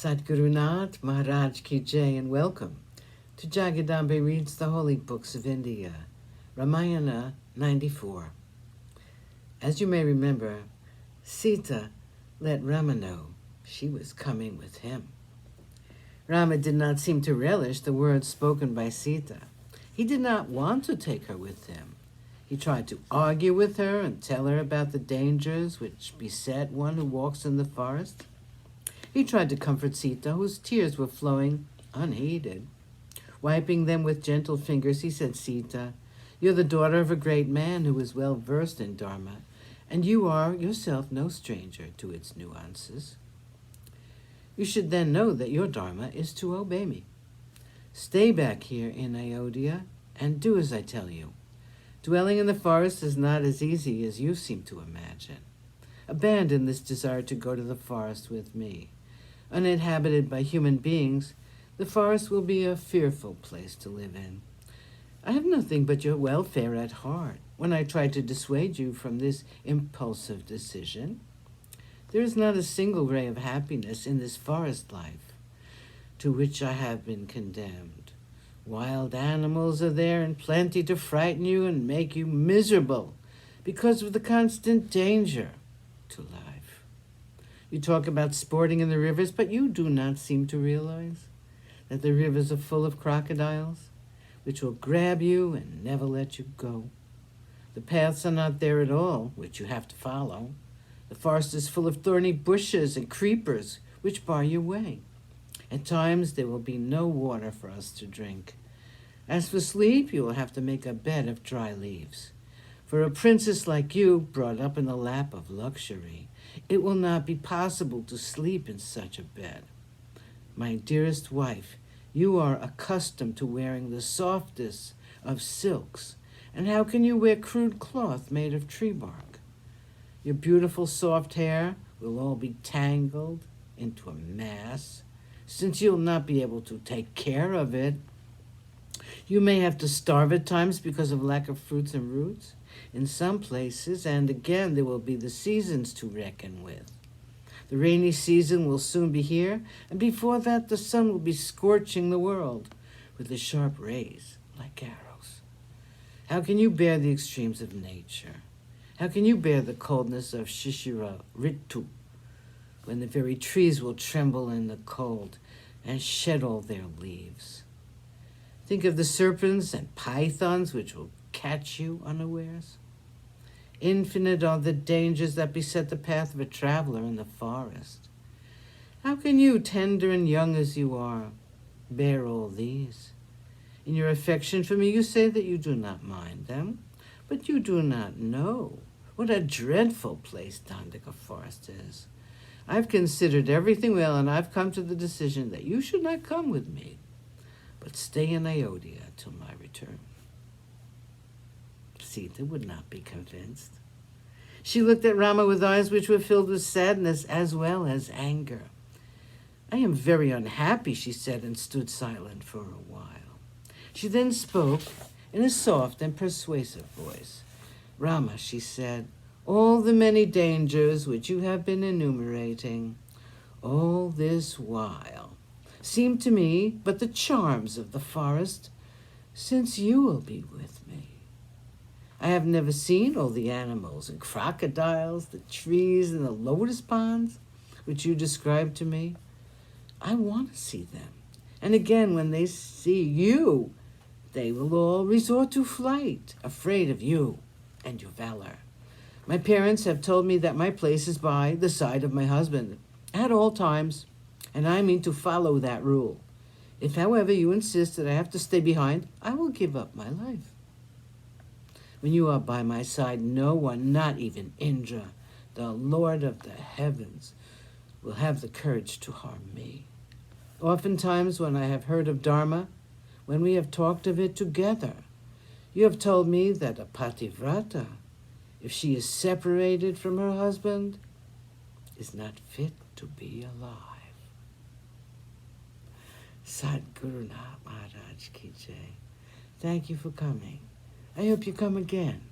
Sadhgurunath Maharaj Ki Jai, and welcome to Jagadambe Reads the Holy Books of India, Ramayana94. As you may remember, Sita let Rama know she was coming with him. Rama did not seem to relish the words spoken by Sita. He did not want to take her with him. He tried to argue with her and tell her about the dangers which beset one who walks in the forest. He tried to comfort Sita, whose tears were flowing unheeded. Wiping them with gentle fingers, he said, "Sita, you're the daughter of a great man who is well versed in Dharma, and you are yourself no stranger to its nuances. You should then know that your Dharma is to obey me. Stay back here in Ayodhya and do as I tell you. Dwelling in the forest is not as easy as you seem to imagine. Abandon this desire to go to the forest with me. Uninhabited by human beings, the forest will be a fearful place to live in. I have nothing but your welfare at heart when I try to dissuade you from this impulsive decision. There is not a single ray of happiness in this forest life to which I have been condemned. Wild animals are there in plenty to frighten you and make you miserable because of the constant danger to life. You talk about sporting in the rivers, but you do not seem to realize that the rivers are full of crocodiles, which will grab you and never let you go. The paths are not there at all, which you have to follow. The forest is full of thorny bushes and creepers, which bar your way. At times there will be no water for us to drink. As for sleep, you will have to make a bed of dry leaves. For a princess like you, brought up in the lap of luxury, it will not be possible to sleep in such a bed. My dearest wife, you are accustomed to wearing the softest of silks, and how can you wear crude cloth made of tree bark? Your beautiful soft hair will all be tangled into a mass, since you'll not be able to take care of it. You may have to starve at times because of lack of fruits and roots in some places, and again there will be the seasons to reckon with. The rainy season will soon be here, and before that the sun will be scorching the world with the sharp rays like arrows. How can you bear the extremes of nature? How can you bear the coldness of Shishira Ritu, when the very trees will tremble in the cold and shed all their leaves? Think of the serpents and pythons which will catch you unawares. Infinite are the dangers that beset the path of a traveler in the forest. How can you, tender and young as you are, bear all these? In your affection for me, you say that you do not mind them, but you do not know what a dreadful place Dandaka Forest is. I've considered everything well, and I've come to the decision that you should not come with me, but stay in Ayodhya till my return." Sita would not be convinced. She looked at Rama with eyes which were filled with sadness as well as anger. "I am very unhappy," she said, and stood silent for a while. She then spoke in a soft and persuasive voice. "Rama," she said, "all the many dangers which you have been enumerating, all this while, seem to me but the charms of the forest, since you will be with me. I have never seen all the animals and crocodiles, the trees and the lotus ponds, which you described to me. I want to see them. And again, when they see you, they will all resort to flight, afraid of you and your valor. My parents have told me that my place is by the side of my husband at all times, and I mean to follow that rule. If, however, you insist that I have to stay behind, I will give up my life. When you are by my side, no one, not even Indra, the Lord of the heavens, will have the courage to harm me. Oftentimes, when I have heard of Dharma, when we have talked of it together, you have told me that a pativrata, if she is separated from her husband, is not fit to be alive." Sadhgurunath Maharaj Ki Jai. Thank you for coming. I hope you come again.